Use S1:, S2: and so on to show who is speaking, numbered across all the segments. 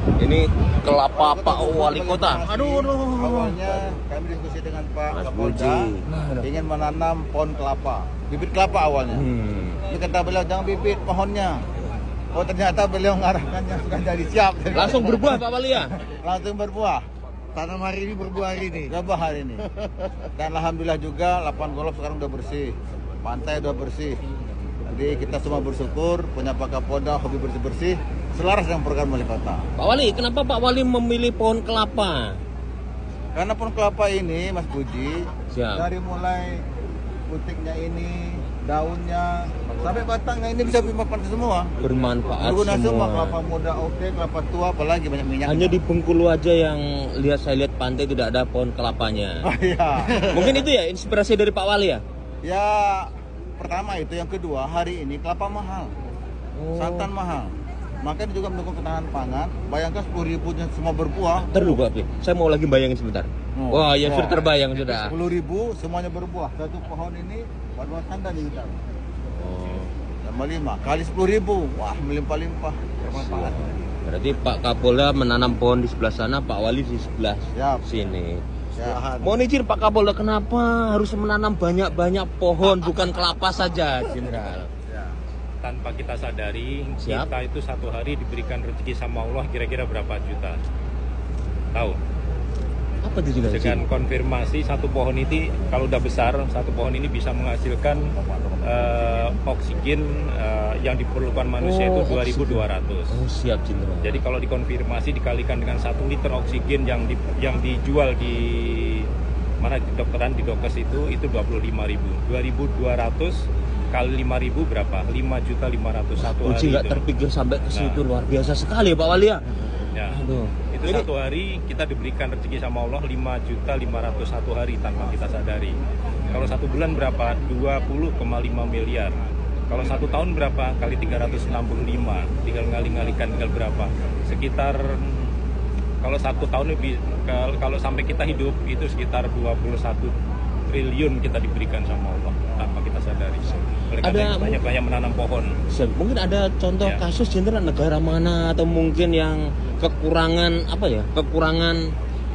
S1: Ini kelapa Pak Wali Kota. Aduh.
S2: Awalnya kami diskusi dengan Pak
S1: Mas
S2: Kapolda
S1: Puji.
S2: ingin menanam pohon kelapa, bibit kelapa awalnya. Ini kata beliau jangan bibit pohonnya. Oh ternyata beliau mengarahkannya sudah jadi siap.
S1: Langsung berbuah Pak Wali ya?
S2: Langsung berbuah. Tanam hari ini berbuah hari ini. Berbuah hari ini. Dan alhamdulillah juga lapangan golf sekarang udah bersih, pantai udah bersih. Jadi kita semua bersyukur punya Pak Kapolda hobi bersih-bersih selaras dengan program wali kota.
S1: Pak Wali, kenapa Pak Wali memilih pohon kelapa?
S2: Karena pohon kelapa ini Mas Puji,
S1: Siap.
S2: dari mulai putiknya ini, daunnya, sampai batangnya ini bisa dimakan semua.
S1: Bermanfaat
S2: Berguna semua,
S1: semua.
S2: kelapa muda oke, kelapa tua apalagi banyak minyak.
S1: Hanya di Bengkulu aja yang saya lihat pantai tidak ada pohon kelapanya.
S2: Oh, iya.
S1: Mungkin itu ya inspirasi dari Pak Wali ya?
S2: Ya pertama itu, yang kedua hari ini kelapa mahal, santan mahal. Makanya juga mendukung ketahanan pangan. Bayangkan 10.000 semua berbuah.
S1: Ntar dulu Pak, saya mau lagi bayangin sebentar. Wah, ya sudah terbayang sudah.
S2: 10.000 semuanya berbuah. Satu pohon ini buat tanda di hutan. Tambah 5 kali 10.000. Wah, melimpah-limpah. Bermanfaat.
S1: Berarti Pak Kapolda menanam pohon di sebelah sana, Pak Wali di sebelah
S2: Siap.
S1: sini.
S2: Ya.
S1: Mohon izin Pak Kapolda, kenapa harus menanam banyak-banyak pohon, bukan kelapa saja, Jenderal?
S3: Tanpa kita sadari,
S1: Siap.
S3: kita itu satu hari diberikan rezeki sama Allah kira-kira berapa juta? Tahu?
S1: Apa itu juga?
S3: Dengan konfirmasi satu pohon ini kalau udah besar, satu pohon ini bisa menghasilkan oksigen yang diperlukan manusia itu 2.200.
S1: Oh siap Jenderal.
S3: Jadi kalau dikonfirmasi dikalikan dengan 1 liter oksigen yang dijual di mana di dokteran di dokes itu 25.000. 2.200 kali 5.000 berapa? 5.500.000 satu hari.
S1: Nggak terpikir sampai ke situ, luar biasa sekali Pak Wali ya.
S3: Ya.
S1: Aduh.
S3: Itu satu hari kita diberikan rezeki sama Allah 5.500.000 satu hari tanpa kita sadari. Kalau satu bulan berapa? 20,5 miliar. Kalau satu tahun berapa? Kali 365. Tinggal ngali-ngalikan tinggal berapa? Sekitar kalau satu tahun lebih, kalau sampai kita hidup itu sekitar 21 triliun kita diberikan sama Allah tanpa kita sadari. Oleh karena banyak-banyak menanam pohon.
S1: Mungkin ada contoh
S3: Ya.
S1: kasus Jenderal, negara mana atau mungkin yang kekurangan apa ya? Kekurangan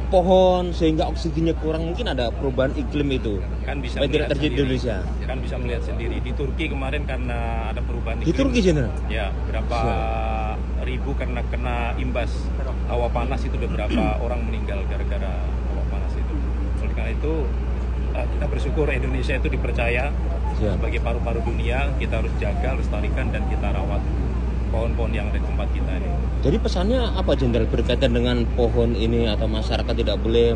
S1: pohon sehingga oksigennya kurang, mungkin ada perubahan iklim itu.
S3: Kan bisa
S1: tidak terjadi di Indonesia.
S3: Kan bisa melihat sendiri di Turki kemarin karena ada perubahan iklim.
S1: Di Turki Jenderal.
S3: Ya, berapa ribu karena kena imbas hawa panas itu udah berapa orang meninggal gara-gara hawa panas itu. Oleh karena itu kita bersyukur Indonesia itu dipercaya sebagai paru-paru dunia. Kita harus jaga, lestarikan dan kita rawat pohon-pohon yang ada di tempat kita ini.
S1: Jadi pesannya apa Jenderal berkaitan dengan pohon ini, atau masyarakat tidak boleh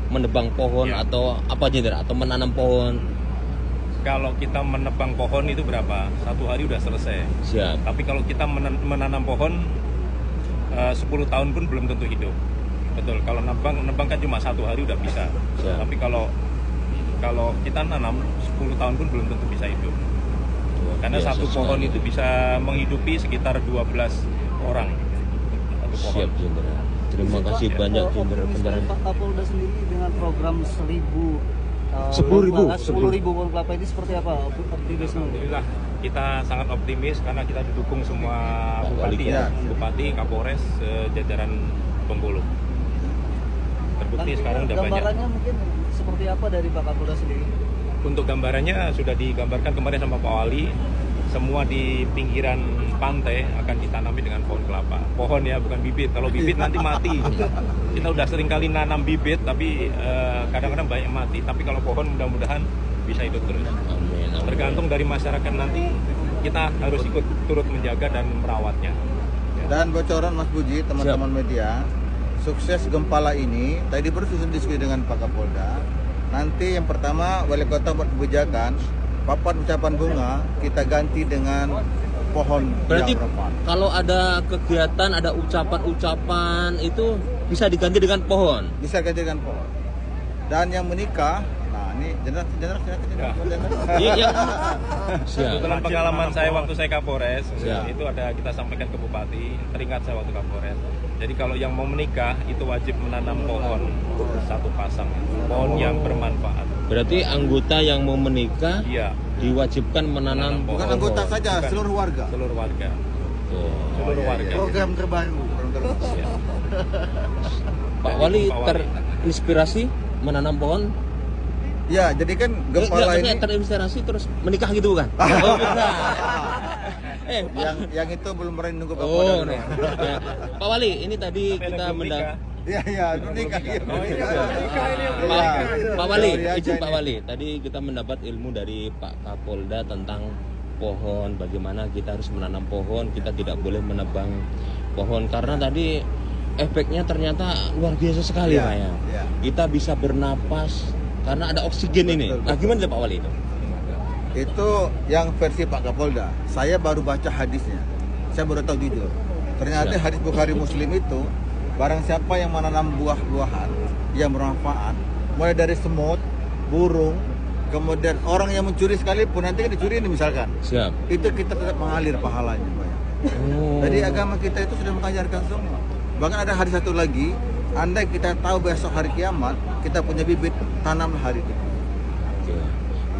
S1: menebang pohon atau apa Jenderal, atau menanam pohon?
S3: Kalau kita menebang pohon itu berapa? Satu hari udah selesai.
S1: Siap.
S3: Tapi kalau kita menanam pohon 10 tahun pun belum tentu hidup. Betul. Kalau nebang kan cuma satu hari udah bisa.
S1: Siap.
S3: Tapi kalau kita nanam 10 tahun pun belum tentu bisa hidup. Karena satu pohon itu bisa menghidupi sekitar 12 orang. Satu pohon.
S1: Siap Jenderal. Terima kasih banyak Jenderal Penjelasan.
S4: Pak Kapolda sendiri dengan program 10.000 pohon kelapa ini seperti apa? Optimisme?
S3: Alhamdulillah kita sangat optimis karena kita didukung semua bupati ya, bupati, Kapolres, jajaran Bengkulu. Terbukti sekarang udah banyak.
S4: Gambarannya mungkin seperti apa dari Pak Kapolda sendiri?
S3: Untuk gambarannya sudah digambarkan kemarin sama Pak Wali. Semua di pinggiran pantai akan ditanami dengan pohon kelapa. Pohon ya, bukan bibit. Kalau bibit nanti mati. Kita udah sering kali nanam bibit, tapi kadang-kadang banyak mati. Tapi kalau pohon mudah-mudahan bisa hidup terus.
S1: Amin.
S3: Tergantung dari masyarakat nanti, kita harus ikut turut menjaga dan merawatnya.
S2: Dan bocoran Mas Puji, teman-teman media, sukses Gempala ini tadi baru diskusi dengan Pak Kapolda. Nanti yang pertama wali kota buat kebijakan, papan ucapan bunga kita ganti dengan pohon.
S1: Berarti
S2: yang repan.
S1: kalau ada kegiatan, ada ucapan-ucapan itu bisa diganti dengan pohon.
S2: Bisa ganti dengan pohon. Dan yang menikah, nah ini jenderal.
S1: Iya. Siap.
S3: Dalam pengalaman saya waktu saya Kapolres, itu ada kita sampaikan ke Bupati, teringat saya waktu Kapolres. Jadi kalau yang mau menikah itu wajib menanam pohon satu pasang, pohon yang bermanfaat.
S1: Berarti anggota yang mau menikah
S3: Iya.
S1: diwajibkan menanam
S2: Bukan
S1: pohon.
S2: anggota saja,
S3: Bukan.
S2: seluruh warga.
S3: Seluruh warga. seluruh warga.
S4: Program terbaru.
S3: Ya.
S1: Pak Wali
S3: Pak Wali.
S1: terinspirasi menanam pohon.
S2: Ya, jadi kan Gempala ini
S1: Terinspirasi terus menikah gitu kan? Oh, bukan.
S2: yang itu belum pernah nunggu Pak
S1: Oh,
S2: Polda.
S1: nih. Ya. Pak Wali, ini tadi
S3: Sampai
S1: kita
S3: belum nikah.
S2: Iya, nikah.
S3: Oh, iya. Nikah ini yang
S1: Pak, Pak Wali,
S2: Teori aja
S1: izin Pak
S2: ini.
S1: Wali. Tadi kita mendapat ilmu dari Pak Kapolda tentang pohon, bagaimana kita harus menanam pohon, kita tidak boleh menebang pohon karena tadi efeknya ternyata luar biasa sekali,
S2: Iya,
S1: Pak ya.
S2: iya.
S1: Kita bisa bernapas karena ada oksigen ini.
S2: Betul,
S1: Nah, gimana Pak Wali itu?
S2: Itu yang versi Pak Kapolda. Saya baru baca hadisnya. Saya baru tahu jujur. Ternyata
S1: Siap.
S2: hadis Bukhari Muslim itu barang siapa yang menanam buah-buahan yang bermanfaat, mulai dari semut, burung, kemudian orang yang mencuri sekalipun nanti kan dicuri ini misalkan.
S1: Siap.
S2: Itu kita tetap mengalir pahalanya, Pak.
S1: Oh.
S2: Jadi agama kita itu sudah mengajarkan semua. Bahkan ada hadis satu lagi, andai kita tahu besok hari kiamat, kita punya bibit, tanamlah hari itu.
S1: Oke.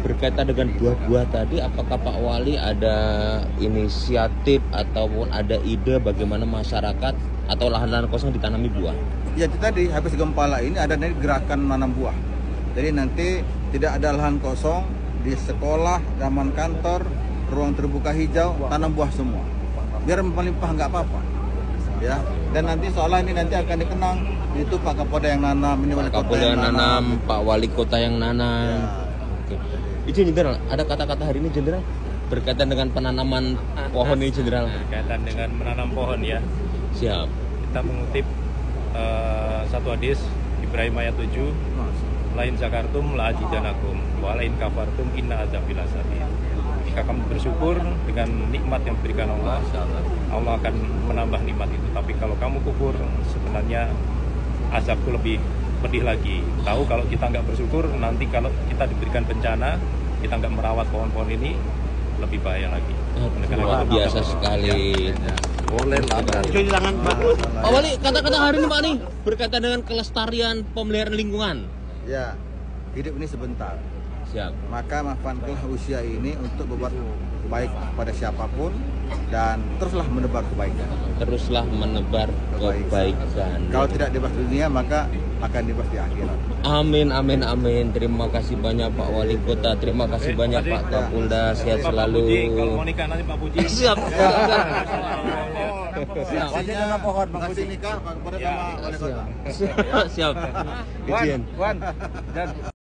S1: Berkaitan dengan buah-buah tadi, apakah Pak Wali ada inisiatif ataupun ada ide bagaimana masyarakat atau lahan-lahan kosong ditanami buah?
S2: Ya itu tadi, habis Gempala ini ada nih gerakan menanam buah. Jadi nanti tidak ada lahan kosong di sekolah, taman kantor, ruang terbuka hijau, tanam buah semua. Biar melimpah nggak apa-apa. Ya. Dan nanti seolah ini nanti akan dikenang itu Pak Kapolda yang nanam, ini wali kota
S1: Kapolda
S2: yang
S1: yang nanam, Pak Wali Kota yang nanam.
S2: Ya.
S1: Oke. Izin Jenderal, ada kata-kata hari ini Jenderal berkaitan dengan penanaman pohon ini Jenderal.
S3: Berkaitan dengan menanam pohon ya.
S1: Siap.
S3: Kita mengutip satu hadis Ibrahim ayat 7, lain zakartum la ajidanakum wa lain kafartum inna azabil asadid. Jika kamu bersyukur dengan nikmat yang diberikan Allah, Allah akan menambah nikmat itu. Tapi kalau kamu kufur, sebenarnya azabku lebih pedih lagi. Tahu kalau kita nggak bersyukur, nanti kalau kita diberikan bencana, kita nggak merawat pohon-pohon ini, lebih bahaya lagi.
S1: Luar biasa sekali.
S2: Boleh lah.
S1: Pak Wali, kata-kata hari ini Pak nih berkaitan dengan kelestarian pemeliharaan lingkungan.
S2: Ya, hidup ini sebentar.
S1: Siap.
S2: Maka manfaatkanlah usia ini untuk berbuat baik pada siapapun dan teruslah menebar kebaikan.
S1: Teruslah menebar kebaikan.
S2: Kalau tidak dibahas di dunia maka akan dibahas di akhirat.
S1: Amin, amin, amin. Terima kasih banyak Pak Wali Kota. Terima kasih banyak Pak Kapolda. Sehat
S3: Pak
S1: selalu.
S3: Puji, kalau mau nikah nanti Pak Puji.
S1: Siap.
S2: Siap. Wajibnya pohon kasih nikah Pak Kapolda sama wali kota.
S1: Siap. Izin.